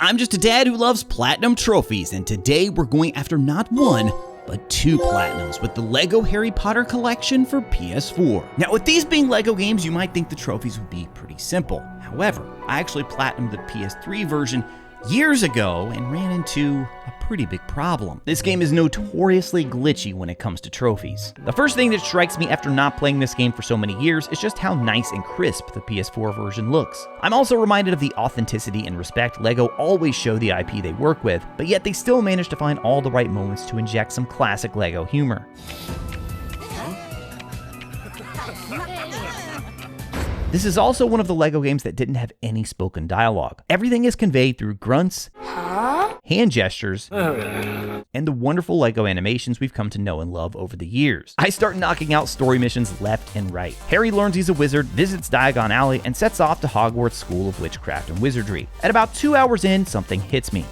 I'm just a dad who loves platinum trophies, and today we're going after not one, but 2 platinums with the LEGO Harry Potter collection for PS4. Now, with these being LEGO games, you might think the trophies would be pretty simple. However, I actually platinumed the PS3 version years ago and ran into a pretty big problem. This game is notoriously glitchy when it comes to trophies. The first thing that strikes me after not playing this game for so many years is just how nice and crisp the PS4 version looks. I'm also reminded of the authenticity and respect LEGO always show the IP they work with, but yet they still manage to find all the right moments to inject some classic LEGO humor. This is also one of the LEGO games that didn't have any spoken dialogue. Everything is conveyed through grunts, hand gestures, and the wonderful LEGO animations we've come to know and love over the years. I start knocking out story missions left and right. Harry learns he's a wizard, visits Diagon Alley, and sets off to Hogwarts School of Witchcraft and Wizardry. At about 2 hours in, something hits me.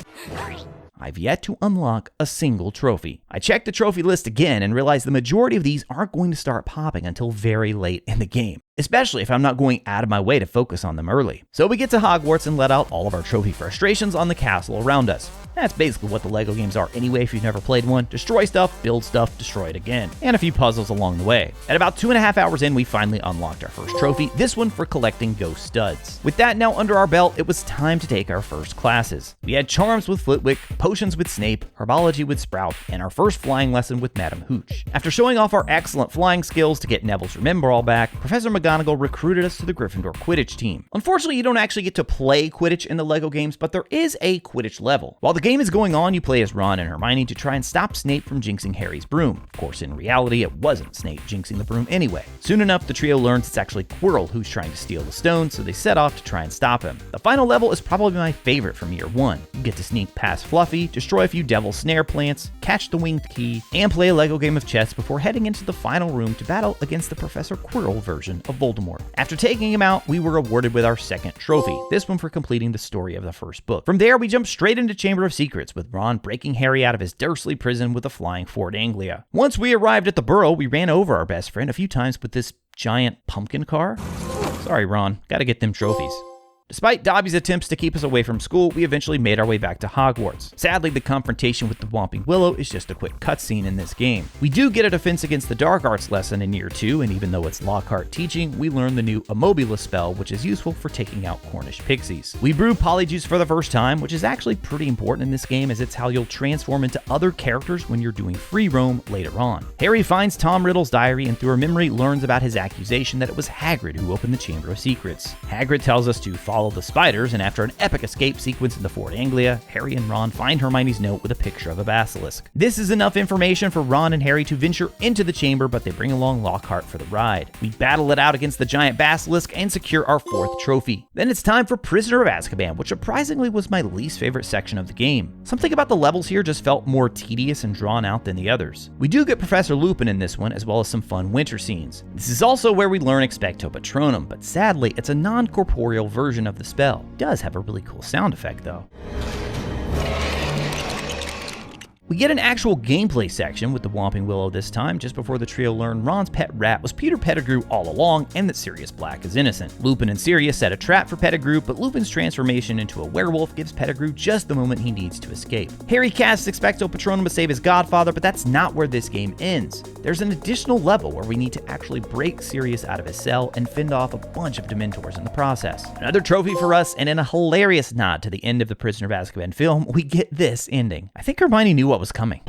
I've yet to unlock a single trophy. I checked the trophy list again and realized the majority of these aren't going to start popping until very late in the game, especially if I'm not going out of my way to focus on them early. So we get to Hogwarts and let out all of our trophy frustrations on the castle around us. That's basically what the LEGO games are anyway if you've never played one. Destroy stuff, build stuff, destroy it again. And a few puzzles along the way. At about 2.5 hours in, we finally unlocked our first trophy, this one for collecting ghost studs. With that now under our belt, it was time to take our first classes. We had charms with Flitwick, potions with Snape, herbology with Sprout, and our first flying lesson with Madam Hooch. After showing off our excellent flying skills to get Neville's Rememberall back, Professor McGonagall recruited us to the Gryffindor Quidditch team. Unfortunately, you don't actually get to play Quidditch in the LEGO games, but there is a Quidditch level. While the game is going on, you play as Ron and Hermione to try and stop Snape from jinxing Harry's broom. Of course, in reality, it wasn't Snape jinxing the broom anyway. Soon enough, the trio learns it's actually Quirrell who's trying to steal the stone, so they set off to try and stop him. The final level is probably my favorite from year 1. You get to sneak past Fluffy, destroy a few devil snare plants, catch the winged key, and play a LEGO game of chess before heading into the final room to battle against the Professor Quirrell version of Voldemort. After taking him out, we were awarded with our second trophy, this one for completing the story of the first book. From there, we jumped straight into Chamber of Secrets, with Ron breaking Harry out of his Dursley prison with a flying Ford Anglia. Once we arrived at the Burrow, we ran over our best friend a few times with this giant pumpkin car. Sorry, Ron, gotta get them trophies. Despite Dobby's attempts to keep us away from school, we eventually made our way back to Hogwarts. Sadly, the confrontation with the Whomping Willow is just a quick cutscene in this game. We do get a defense against the dark arts lesson in year 2, and even though it's Lockhart teaching, we learn the new Immobulus spell, which is useful for taking out Cornish pixies. We brew Polyjuice for the first time, which is actually pretty important in this game as it's how you'll transform into other characters when you're doing free roam later on. Harry finds Tom Riddle's diary and through her memory learns about his accusation that it was Hagrid who opened the Chamber of Secrets. Hagrid tells us to follow the spiders, and after an epic escape sequence in the Ford Anglia, Harry and Ron find Hermione's note with a picture of a basilisk. This is enough information for Ron and Harry to venture into the chamber, but they bring along Lockhart for the ride. We battle it out against the giant basilisk and secure our 4th trophy. Then it's time for Prisoner of Azkaban, which surprisingly was my least favorite section of the game. Something about the levels here just felt more tedious and drawn out than the others. We do get Professor Lupin in this one, as well as some fun winter scenes. This is also where we learn Expecto Patronum, but sadly, it's a non-corporeal version of the spell. It does have a really cool sound effect though. We get an actual gameplay section with the Whomping Willow this time, just before the trio learn Ron's pet rat was Peter Pettigrew all along and that Sirius Black is innocent. Lupin and Sirius set a trap for Pettigrew, but Lupin's transformation into a werewolf gives Pettigrew just the moment he needs to escape. Harry casts Expecto Patronum to save his godfather, but that's not where this game ends. There's an additional level where we need to actually break Sirius out of his cell and fend off a bunch of Dementors in the process. Another trophy for us, and in a hilarious nod to the end of the Prisoner of Azkaban film, we get this ending. I think Hermione knew what was coming.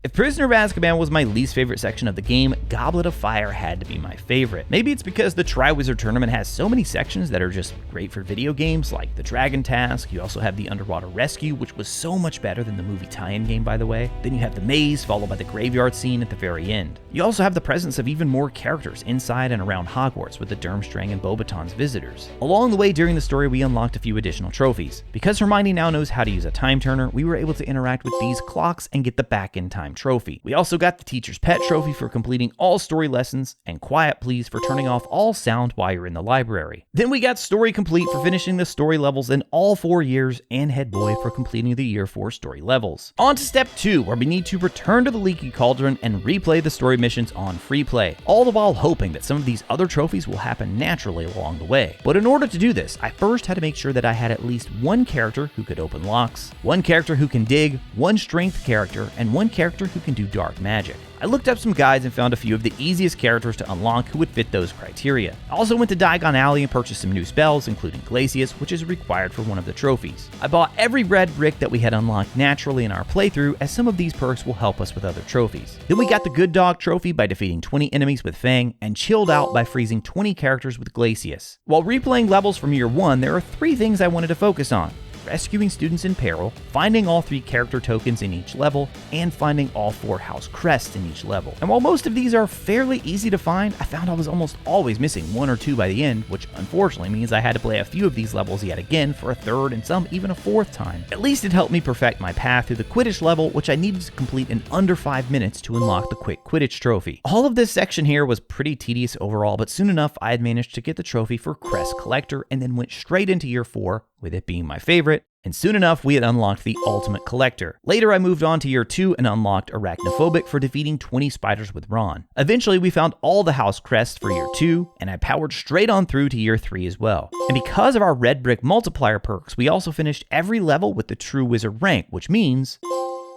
If Prisoner of Azkaban was my least favorite section of the game, Goblet of Fire had to be my favorite. Maybe it's because the Triwizard Tournament has so many sections that are just great for video games, like the Dragon Task. You also have the Underwater Rescue, which was so much better than the movie tie-in game, by the way. Then you have the maze, followed by the graveyard scene at the very end. You also have the presence of even more characters inside and around Hogwarts with the Durmstrang and Beauxbatons visitors. Along the way during the story, we unlocked a few additional trophies. Because Hermione now knows how to use a time turner, we were able to interact with these clocks and get the back-in time Lifetime trophy. We also got the Teacher's Pet trophy for completing all story lessons, and Quiet Please for turning off all sound while you're in the library. Then we got Story Complete for finishing the story levels in all 4 years, and Head Boy for completing the Year 4 story levels. On to Step 2, where we need to return to the Leaky Cauldron and replay the story missions on free play, all the while hoping that some of these other trophies will happen naturally along the way. But in order to do this, I first had to make sure that I had at least one character who could open locks, one character who can dig, one strength character, and one character who can do dark magic. I looked up some guides and found a few of the easiest characters to unlock who would fit those criteria. I also went to Diagon Alley and purchased some new spells, including Glacius, which is required for one of the trophies. I bought every red brick that we had unlocked naturally in our playthrough, as some of these perks will help us with other trophies. Then we got the Good Dog trophy by defeating 20 enemies with Fang, and chilled out by freezing 20 characters with Glacius. While replaying levels from Year 1, there are 3 things I wanted to focus on: rescuing students in peril, finding all 3 character tokens in each level, and finding all 4 house crests in each level. And while most of these are fairly easy to find, I found I was almost always missing 1 or 2 by the end, which unfortunately means I had to play a few of these levels yet again for a 3rd and some even a 4th time. At least it helped me perfect my path through the Quidditch level, which I needed to complete in under 5 minutes to unlock the Quick Quidditch trophy. All of this section here was pretty tedious overall, but soon enough I had managed to get the trophy for Crest Collector, and then went straight into Year 4, with it being my favorite, and soon enough we had unlocked the Ultimate Collector. Later I moved on to Year 2 and unlocked Arachnophobic for defeating 20 spiders with Ron. Eventually we found all the house crests for Year 2, and I powered straight on through to Year 3 as well. And because of our red brick multiplier perks, we also finished every level with the True Wizard rank, which means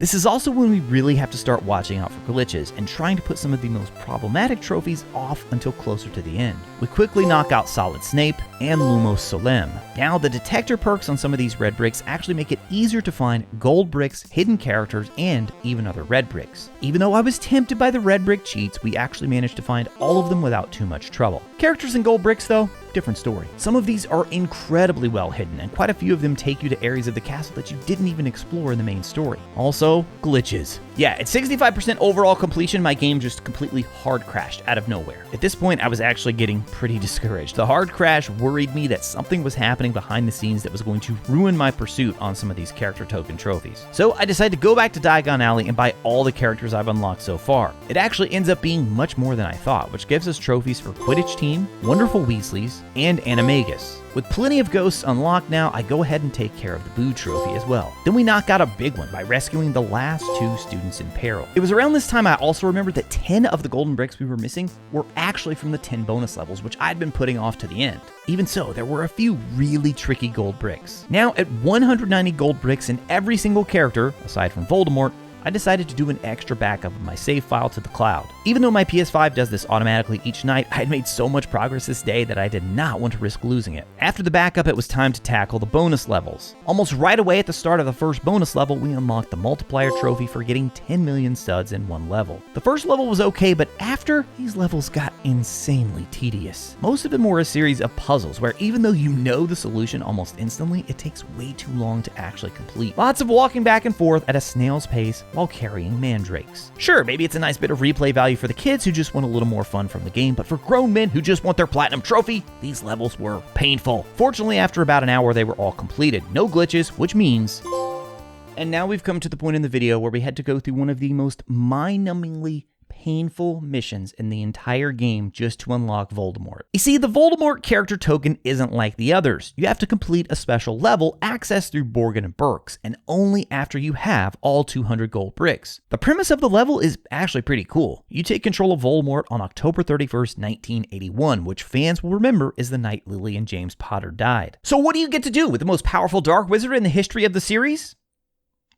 this is also when we really have to start watching out for glitches and trying to put some of the most problematic trophies off until closer to the end. We quickly knock out Solid Snape and Lumos Solem. Now, the detector perks on some of these red bricks actually make it easier to find gold bricks, hidden characters, and even other red bricks. Even though I was tempted by the red brick cheats, we actually managed to find all of them without too much trouble. Characters in gold bricks, though, different story. Some of these are incredibly well hidden, and quite a few of them take you to areas of the castle that you didn't even explore in the main story. Also, glitches. Yeah, at 65% overall completion, my game just completely hard crashed out of nowhere. At this point, I was actually getting pretty discouraged. The hard crash worried me that something was happening behind the scenes that was going to ruin my pursuit on some of these character token trophies. So I decided to go back to Diagon Alley and buy all the characters I've unlocked so far. It actually ends up being much more than I thought, which gives us trophies for Quidditch Team, Wonderful Weasleys, and Animagus. With plenty of ghosts unlocked now, I go ahead and take care of the Boo trophy as well. Then we knock out a big one by rescuing the last 2 students in peril. It was around this time I also remembered that 10 of the golden bricks we were missing were actually from the 10 bonus levels, which I'd been putting off to the end. Even so, there were a few really tricky gold bricks. Now, at 190 gold bricks in every single character, aside from Voldemort, I decided to do an extra backup of my save file to the cloud. Even though my PS5 does this automatically each night, I had made so much progress this day that I did not want to risk losing it. After the backup, it was time to tackle the bonus levels. Almost right away at the start of the first bonus level, we unlocked the multiplier trophy for getting 10 million studs in one level. The first level was okay, but after, these levels got insanely tedious. Most of them were a series of puzzles where even though you know the solution almost instantly, it takes way too long to actually complete. Lots of walking back and forth at a snail's pace while carrying mandrakes. Sure, maybe it's a nice bit of replay value for the kids who just want a little more fun from the game, but for grown men who just want their platinum trophy, these levels were painful. Fortunately, after about an hour, they were all completed. No glitches, which means... And now we've come to the point in the video where we had to go through one of the most mind-numbingly painful missions in the entire game just to unlock Voldemort. You see, the Voldemort character token isn't like the others. You have to complete a special level accessed through Borgin and Burkes, and only after you have all 200 gold bricks. The premise of the level is actually pretty cool. You take control of Voldemort on October 31st, 1981, which fans will remember is the night Lily and James Potter died. So what do you get to do with the most powerful dark wizard in the history of the series?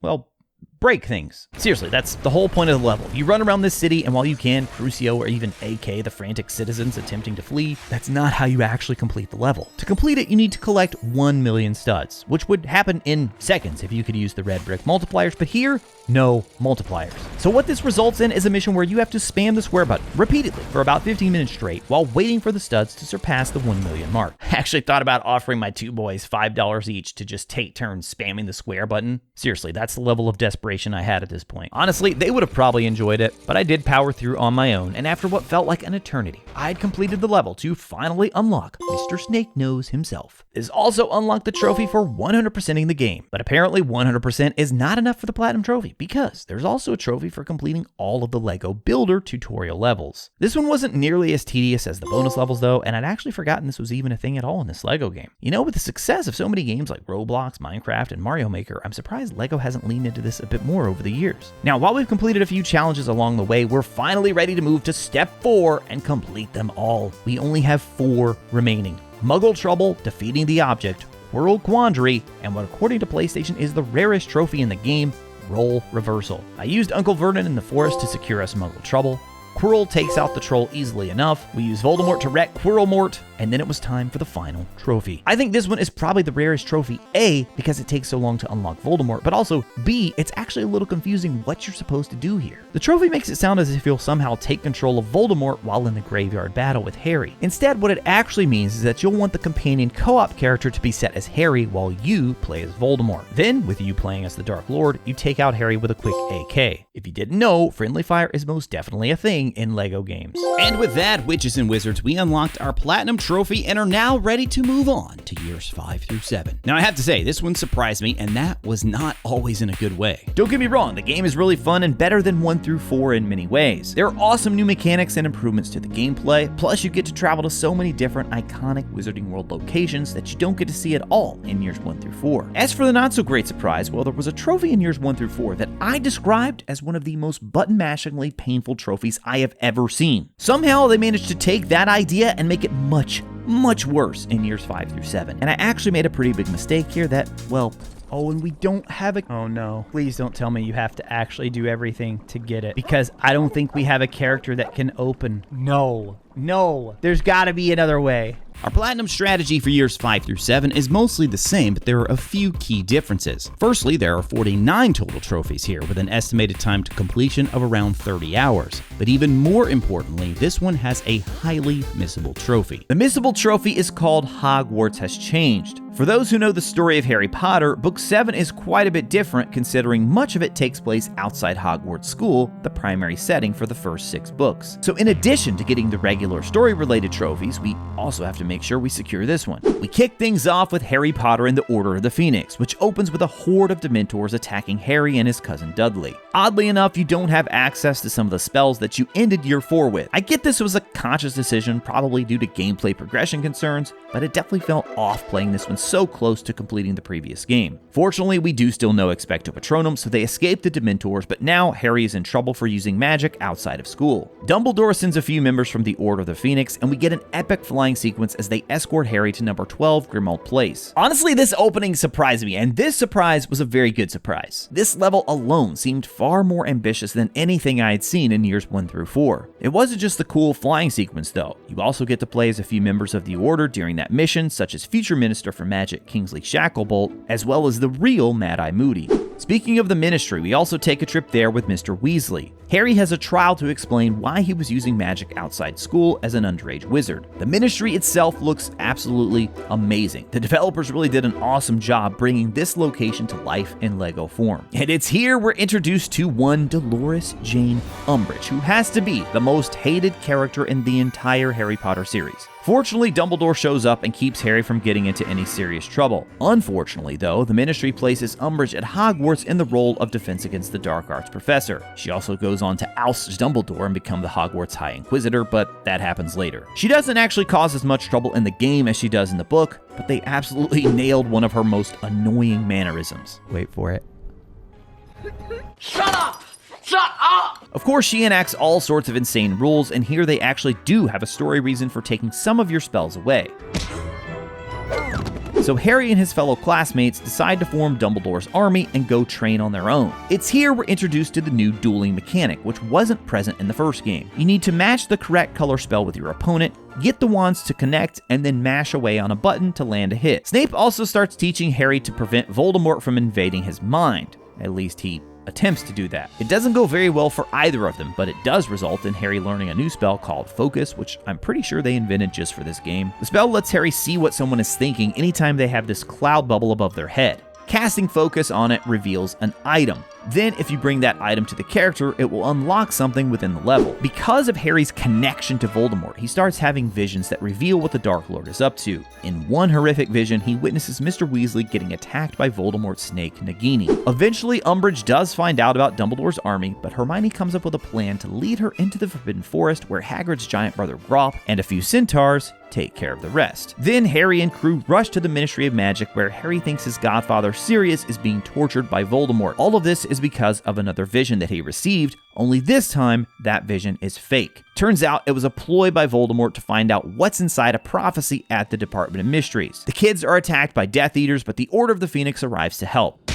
Well, break things. Seriously, that's the whole point of the level. You run around this city, and while you can, Crucio or even AK, the frantic citizens attempting to flee, that's not how you actually complete the level. To complete it, you need to collect 1 million studs, which would happen in seconds if you could use the red brick multipliers, but here, no multipliers. So what this results in is a mission where you have to spam the square button repeatedly for about 15 minutes straight while waiting for the studs to surpass the 1 million mark. I actually thought about offering my 2 boys $5 each to just take turns spamming the square button. Seriously, that's the level of desperation desperation I had at this point. Honestly, they would have probably enjoyed it, but I did power through on my own, and after what felt like an eternity, I had completed the level to finally unlock Mr. Snake Nose himself. This also unlocked the trophy for 100%ing the game, but apparently 100% is not enough for the Platinum Trophy, because there's also a trophy for completing all of the LEGO Builder tutorial levels. This one wasn't nearly as tedious as the bonus levels though, and I'd actually forgotten this was even a thing at all in this LEGO game. You know, with the success of so many games like Roblox, Minecraft, and Mario Maker, I'm surprised LEGO hasn't leaned into this a bit more over the years. Now, while we've completed a few challenges along the way, we're finally ready to move to step 4 and complete them all. We only have 4 remaining. Muggle Trouble, Defeating the Object, World Quandary, and what according to PlayStation is the rarest trophy in the game, Role Reversal. I used Uncle Vernon in the forest to secure us Muggle Trouble. Quirrell takes out the troll easily enough. We use Voldemort to wreck Quirrellmort, and then it was time for the final trophy. I think this one is probably the rarest trophy, A, because it takes so long to unlock Voldemort, but also B, it's actually a little confusing what you're supposed to do here. The trophy makes it sound as if you'll somehow take control of Voldemort while in the graveyard battle with Harry. Instead, what it actually means is that you'll want the companion co-op character to be set as Harry while you play as Voldemort. Then, with you playing as the Dark Lord, you take out Harry with a quick AK. If you didn't know, friendly fire is most definitely a thing in LEGO games. And with that, Witches and Wizards, we unlocked our Platinum Trophy and are now ready to move on to years 5 through 7. Now I have to say, this one surprised me, and that was not always in a good way. Don't get me wrong, the game is really fun and better than 1 through 4 in many ways. There are awesome new mechanics and improvements to the gameplay, plus you get to travel to so many different iconic Wizarding World locations that you don't get to see at all in years 1 through 4. As for the not so great surprise, well, there was a trophy in years 1 through 4 that I described as one of the most button-mashingly painful trophies I have ever seen. Somehow they managed to take that idea and make it much worse in years 5 through 7. And I actually made a pretty big mistake here that, well, oh, and we don't have a... Oh no, please don't tell me you have to actually do everything to get it, because I don't think we have a character that can open. No, there's gotta be another way. Our Platinum strategy for years 5 through 7 is mostly the same, but there are a few key differences. Firstly, there are 49 total trophies here, with an estimated time to completion of around 30 hours. But even more importantly, this one has a highly missable trophy. The missable trophy is called Hogwarts Has Changed. For those who know the story of Harry Potter, Book 7 is quite a bit different, considering much of it takes place outside Hogwarts School, the primary setting for the first 6 books. So in addition to getting the regular story-related trophies, we also have to make sure we secure this one. We kick things off with Harry Potter and the Order of the Phoenix, which opens with a horde of Dementors attacking Harry and his cousin Dudley. Oddly enough, you don't have access to some of the spells that you ended year 4 with. I get this was a conscious decision, probably due to gameplay progression concerns, but it definitely felt off playing this one so close to completing the previous game. Fortunately, we do still know Expecto Patronum, so they escape the Dementors, but now Harry is in trouble for using magic outside of school. Dumbledore sends a few members from the Order of the Phoenix, and we get an epic flying sequence as they escort Harry to number 12 Grimmauld Place. Honestly, this opening surprised me, and this surprise was a very good surprise. This level alone seemed far more ambitious than anything I had seen in years 1 through 4. It wasn't just the cool flying sequence though. You also get to play as a few members of the Order during that mission, such as future Minister for Magic Kingsley Shacklebolt, as well as the real Mad-Eye Moody. Speaking of the Ministry, we also take a trip there with Mr. Weasley. Harry has a trial to explain why he was using magic outside school as an underage wizard. The Ministry itself looks absolutely amazing. The developers really did an awesome job bringing this location to life in LEGO form. And it's here we're introduced to one Dolores Jane Umbridge, who has to be the most hated character in the entire Harry Potter series. Fortunately, Dumbledore shows up and keeps Harry from getting into any serious trouble. Unfortunately, though, the Ministry places Umbridge at Hogwarts in the role of Defense Against the Dark Arts professor. She also goes on to oust Dumbledore and become the Hogwarts High Inquisitor, but that happens later. She doesn't actually cause as much trouble in the game as she does in the book, but they absolutely nailed one of her most annoying mannerisms. Wait for it. Shut up! Shut up! Of course, she enacts all sorts of insane rules, and here they actually do have a story reason for taking some of your spells away. So Harry and his fellow classmates decide to form Dumbledore's army and go train on their own. It's here we're introduced to the new dueling mechanic, which wasn't present in the first game. You need to match the correct color spell with your opponent, get the wands to connect, and then mash away on a button to land a hit. Snape also starts teaching Harry to prevent Voldemort from invading his mind. At least he attempts to do that. It doesn't go very well for either of them, but it does result in Harry learning a new spell called Focus, which I'm pretty sure they invented just for this game. The spell lets Harry see what someone is thinking anytime they have this cloud bubble above their head. Casting Focus on it reveals an item. Then if you bring that item to the character, it will unlock something within the level. Because of Harry's connection to Voldemort, he starts having visions that reveal what the Dark Lord is up to. In one horrific vision, he witnesses Mr. Weasley getting attacked by Voldemort's snake Nagini. Eventually, Umbridge does find out about Dumbledore's army, but Hermione comes up with a plan to lead her into the Forbidden Forest where Hagrid's giant brother Grawp and a few centaurs take care of the rest. Then Harry and crew rush to the Ministry of Magic where Harry thinks his godfather Sirius is being tortured by Voldemort. All of this is because of another vision that he received, only this time that vision is fake. Turns out it was a ploy by Voldemort to find out what's inside a prophecy at the Department of Mysteries. The kids are attacked by Death Eaters, but the Order of the Phoenix arrives to help.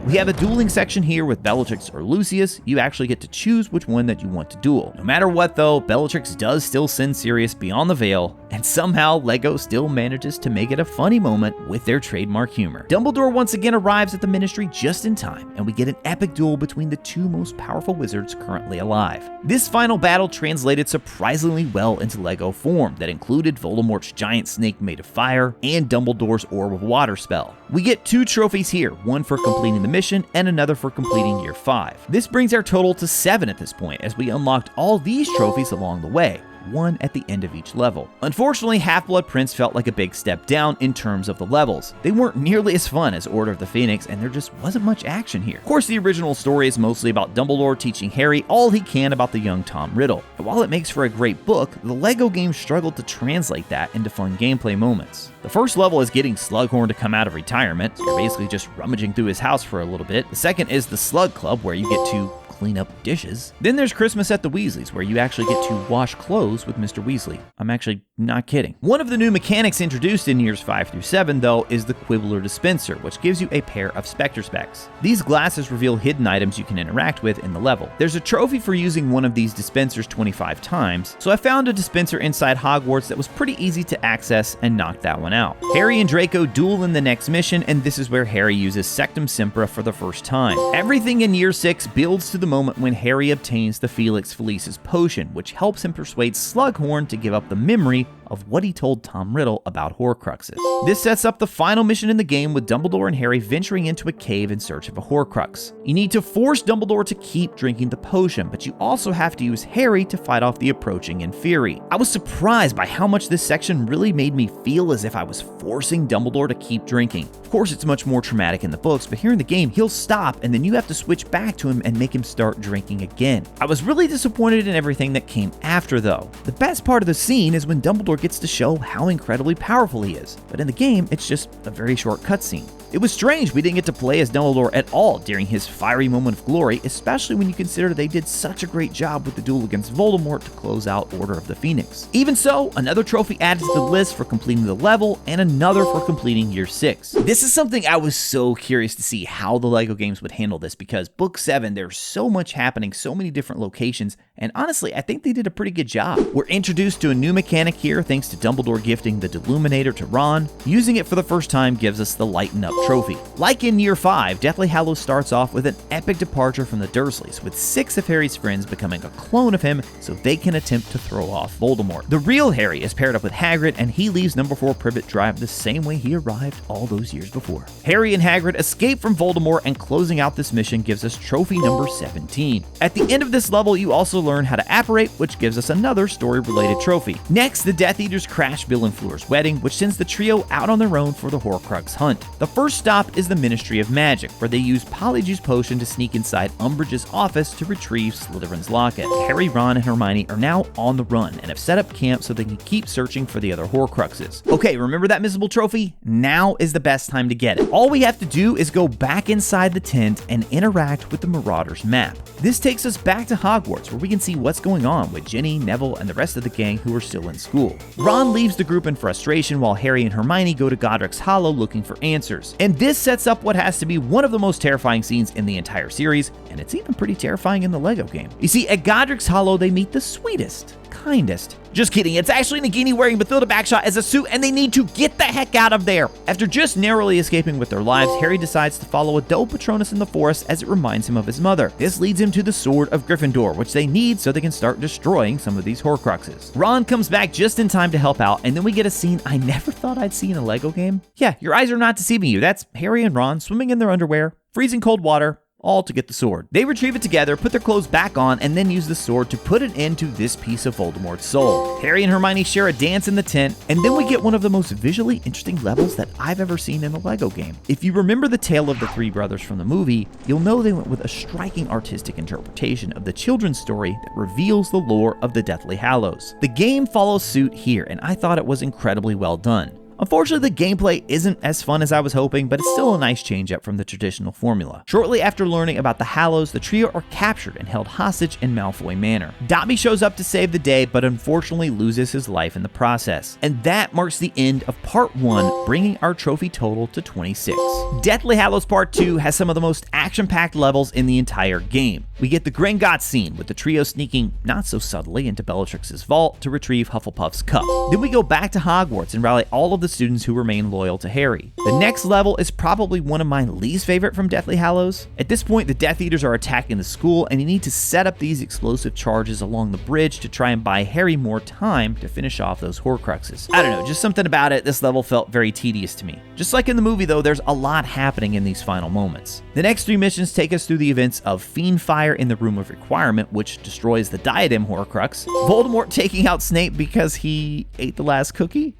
We have a dueling section here with Bellatrix or Lucius. You actually get to choose which one that you want to duel. No matter what though, Bellatrix does still send Sirius beyond the veil, and somehow LEGO still manages to make it a funny moment with their trademark humor. Dumbledore once again arrives at the Ministry just in time, and we get an epic duel between the two most powerful wizards currently alive. This final battle translated surprisingly well into LEGO form that included Voldemort's giant snake made of fire and Dumbledore's orb of water spell. We get 2 trophies here, one for completing the mission and another for completing year 5. This brings our total to 7 at this point, as we unlocked all these trophies along the way, one at the end of each level. Unfortunately, Half-Blood Prince felt like a big step down in terms of the levels. They weren't nearly as fun as Order of the Phoenix, and there just wasn't much action here. Of course, the original story is mostly about Dumbledore teaching Harry all he can about the young Tom Riddle. And while it makes for a great book, the LEGO game struggled to translate that into fun gameplay moments. The first level is getting Slughorn to come out of retirement, so you're basically just rummaging through his house for a little bit. The second is the Slug Club, where you get to clean up dishes. Then there's Christmas at the Weasleys, where you actually get to wash clothes with Mr. Weasley. I'm actually not kidding. One of the new mechanics introduced in years 5 through 7, though, is the Quibbler Dispenser, which gives you a pair of Spectre Specs. These glasses reveal hidden items you can interact with in the level. There's a trophy for using one of these dispensers 25 times, so I found a dispenser inside Hogwarts that was pretty easy to access and knocked that one out. Harry and Draco duel in the next mission, and this is where Harry uses Sectum Sempra for the first time. Everything in year 6 builds to the moment when Harry obtains the Felix Felicis potion, which helps him persuade Slughorn to give up the memory of what he told Tom Riddle about Horcruxes. This sets up the final mission in the game with Dumbledore and Harry venturing into a cave in search of a Horcrux. You need to force Dumbledore to keep drinking the potion, but you also have to use Harry to fight off the approaching Inferi. I was surprised by how much this section really made me feel as if I was forcing Dumbledore to keep drinking. Of course, it's much more traumatic in the books, but here in the game, he'll stop and then you have to switch back to him and make him start drinking again. I was really disappointed in everything that came after though. The best part of the scene is when Dumbledore gets to show how incredibly powerful he is, but in the game, it's just a very short cutscene. It was strange we didn't get to play as Dumbledore at all during his fiery moment of glory, especially when you consider they did such a great job with the duel against Voldemort to close out Order of the Phoenix. Even so, another trophy added to the list for completing the level, and another for completing year 6. This is something I was so curious to see how the LEGO games would handle this, because Book 7, there's so much happening, so many different locations, and honestly, I think they did a pretty good job. We're introduced to a new mechanic here thanks to Dumbledore gifting the Deluminator to Ron. Using it for the first time gives us the Lighten Up trophy. Like in year 5, Deathly Hallows starts off with an epic departure from the Dursleys, with 6 of Harry's friends becoming a clone of him so they can attempt to throw off Voldemort. The real Harry is paired up with Hagrid, and he leaves number 4 Privet Drive the same way he arrived all those years before. Harry and Hagrid escape from Voldemort, and closing out this mission gives us trophy number 17. At the end of this level, you also learn how to apparate, which gives us another story-related trophy. Next, the Death Eaters crash Bill and Fleur's wedding, which sends the trio out on their own for the Horcrux hunt. The first stop is the Ministry of Magic, where they use Polyjuice Potion to sneak inside Umbridge's office to retrieve Slytherin's locket. Harry, Ron, and Hermione are now on the run and have set up camp so they can keep searching for the other Horcruxes. Okay, remember that missable trophy? Now is the best time to get it. All we have to do is go back inside the tent and interact with the Marauders map. This takes us back to Hogwarts, where we can see what's going on with Ginny, Neville, and the rest of the gang who are still in school. Ron leaves the group in frustration while Harry and Hermione go to Godric's Hollow looking for answers. And this sets up what has to be one of the most terrifying scenes in the entire series, and it's even pretty terrifying in the LEGO game. You see, at Godric's Hollow, they meet the sweetest, kindest. Just kidding, it's actually Nagini wearing Bathilda Backshot as a suit, and they need to get the heck out of there. After just narrowly escaping with their lives, Harry decides to follow a dull Patronus in the forest as it reminds him of his mother. This leads him to the Sword of Gryffindor, which they need so they can start destroying some of these Horcruxes. Ron comes back just in time to help out, and then we get a scene I never thought I'd see in a LEGO game. Yeah, your eyes are not deceiving you. That's Harry and Ron swimming in their underwear, freezing cold water, all to get the sword. They retrieve it together, put their clothes back on, and then use the sword to put an end to this piece of Voldemort's soul. Harry and Hermione share a dance in the tent, and then we get one of the most visually interesting levels that I've ever seen in a LEGO game. If you remember the tale of the three brothers from the movie, you'll know they went with a striking artistic interpretation of the children's story that reveals the lore of the Deathly Hallows. The game follows suit here, and I thought it was incredibly well done. Unfortunately, the gameplay isn't as fun as I was hoping, but it's still a nice change up from the traditional formula. Shortly after learning about the Hallows, the trio are captured and held hostage in Malfoy Manor. Dobby shows up to save the day, but unfortunately loses his life in the process. And that marks the end of Part 1, bringing our trophy total to 26. Deathly Hallows Part 2 has some of the most action-packed levels in the entire game. We get the Gringotts scene, with the trio sneaking, not so subtly, into Bellatrix's vault to retrieve Hufflepuff's cup. Then we go back to Hogwarts and rally all of the students who remain loyal to Harry. The next level is probably one of my least favorite from Deathly Hallows. At this point, the Death Eaters are attacking the school, and you need to set up these explosive charges along the bridge to try and buy Harry more time to finish off those Horcruxes. I don't know, just something about it, this level felt very tedious to me. Just like in the movie though, there's a lot happening in these final moments. The next 3 missions take us through the events of Fiendfire in the Room of Requirement, which destroys the Diadem Horcrux, Voldemort taking out Snape because he ate the last cookie,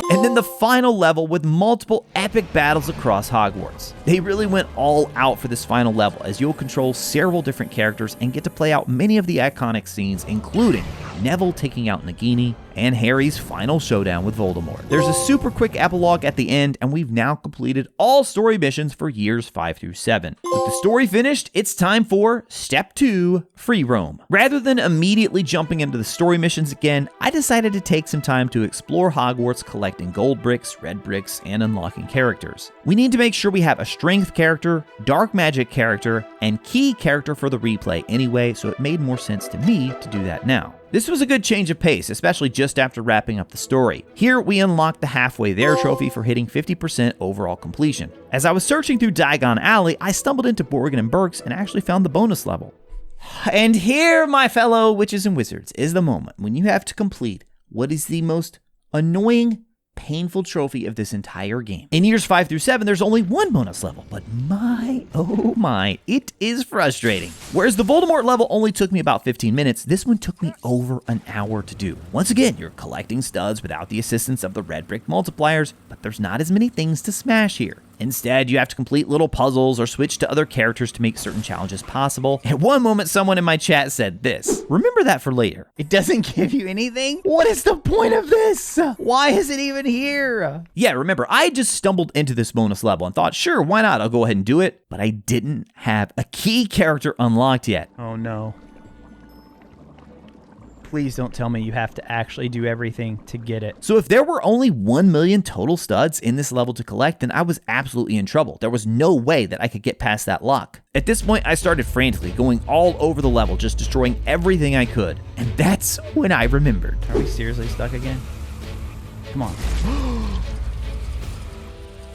and then the final level with multiple epic battles across Hogwarts. They really went all out for this final level, as you'll control several different characters and get to play out many of the iconic scenes, including Neville taking out Nagini and Harry's final showdown with Voldemort. There's a super quick epilogue at the end, and we've now completed all story missions for years 5 through 7. With the story finished, it's time for Step 2, Free Roam. Rather than immediately jumping into the story missions again, I decided to take some time to explore Hogwarts, collecting gold bricks, red bricks, and unlocking characters. We need to make sure we have a strength character, dark magic character, and key character for the replay anyway, so it made more sense to me to do that now. This was a good change of pace, especially just after wrapping up the story. Here, we unlocked the Halfway There trophy for hitting 50% overall completion. As I was searching through Diagon Alley, I stumbled into Borgin and Burke's and actually found the bonus level. And here, my fellow witches and wizards, is the moment when you have to complete what is the most annoying, painful trophy of this entire game. In years 5 through 7, there's only one bonus level, but my, oh my, it is frustrating. Whereas the Voldemort level only took me about 15 minutes, this one took me over an hour to do. Once again, you're collecting studs without the assistance of the red brick multipliers, but there's not as many things to smash here. Instead, you have to complete little puzzles or switch to other characters to make certain challenges possible. At one moment, someone in my chat said this: remember that for later. It doesn't give you anything? What is the point of this? Why is it even here? Yeah, remember, I just stumbled into this bonus level and thought, sure, why not? I'll go ahead and do it. But I didn't have a key character unlocked yet. Oh no. Please don't tell me you have to actually do everything to get it. So if there were only 1 million total studs in this level to collect, then I was absolutely in trouble. There was no way that I could get past that lock. At this point, I started frantically going all over the level, just destroying everything I could. And that's when I remembered. Are we seriously stuck again? Come on.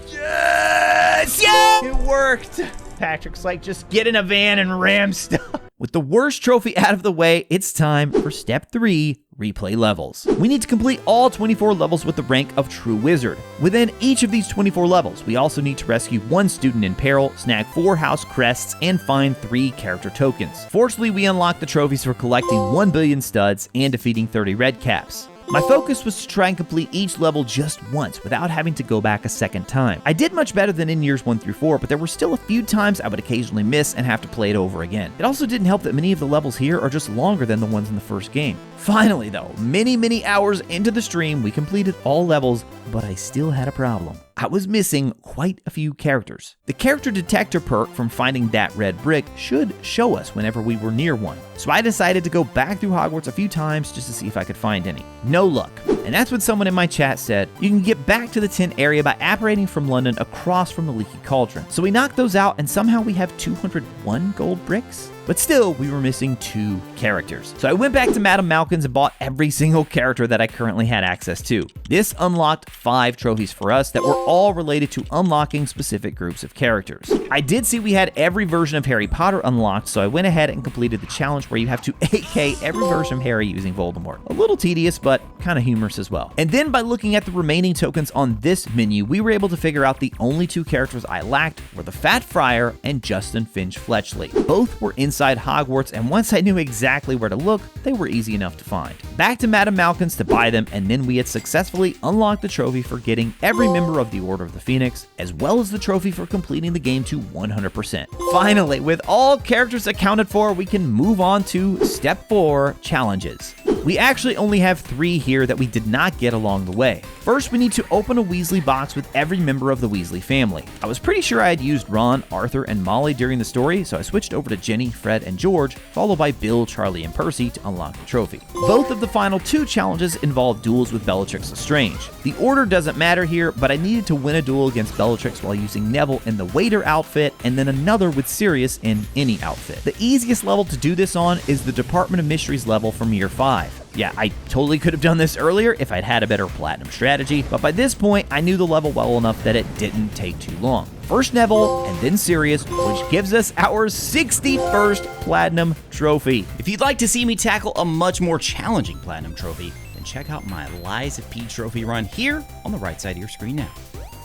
Yes! Yeah! It worked! Patrick's like, just get in a van and ram stuff. With the worst trophy out of the way, it's time for Step 3, Replay Levels. We need to complete all 24 levels with the rank of True Wizard. Within each of these 24 levels, we also need to rescue 1 student in peril, snag 4 house crests, and find 3 character tokens. Fortunately, we unlocked the trophies for collecting 1 billion studs and defeating 30 red caps. My focus was to try and complete each level just once without having to go back a second time. I did much better than in years 1 through 4, but there were still a few times I would occasionally miss and have to play it over again. It also didn't help that many of the levels here are just longer than the ones in the first game. Finally though, many hours into the stream, we completed all levels, but I still had a problem. I was missing quite a few characters. The character detector perk from finding that red brick should show us whenever we were near one. So I decided to go back through Hogwarts a few times just to see if I could find any. No luck. And that's when someone in my chat said, you can get back to the 10 area by apparating from London across from the Leaky Cauldron. So we knocked those out and somehow we have 201 gold bricks. But still, we were missing 2 characters. So I went back to Madame Malkin's and bought every single character that I currently had access to. This unlocked 5 trophies for us that were all related to unlocking specific groups of characters. I did see we had every version of Harry Potter unlocked, so I went ahead and completed the challenge where you have to AK every version of Harry using Voldemort. A little tedious, but kind of humorous as well. And then by looking at the remaining tokens on this menu, we were able to figure out the only 2 characters I lacked were the Fat Friar and Justin Finch Fletchley. Both were inside Hogwarts, and once I knew exactly where to look, they were easy enough to find. Back to Madame Malkin's to buy them, and then we had successfully unlocked the trophy for getting every member of the Order of the Phoenix, as well as the trophy for completing the game to 100%. Finally, with all characters accounted for, we can move on to Step 4, Challenges. We actually only have 3 here that we did not get along the way. First, we need to open a Weasley box with every member of the Weasley family. I was pretty sure I had used Ron, Arthur, and Molly during the story, so I switched over to Ginny, Fred, and George, followed by Bill, Charlie, and Percy to unlock the trophy. Both of the final 2 challenges involve duels with Bellatrix Lestrange. The order doesn't matter here, but I needed to win a duel against Bellatrix while using Neville in the waiter outfit, and then another with Sirius in any outfit. The easiest level to do this on is the Department of Mysteries level from Year 5. Yeah, I totally could have done this earlier if I'd had a better platinum strategy, but by this point, I knew the level well enough that it didn't take too long. First Neville, and then Sirius, which gives us our 61st platinum trophy. If you'd like to see me tackle a much more challenging platinum trophy, then check out my Lies of P trophy run here on the right side of your screen now.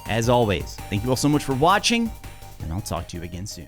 As always, thank you all so much for watching, and I'll talk to you again soon.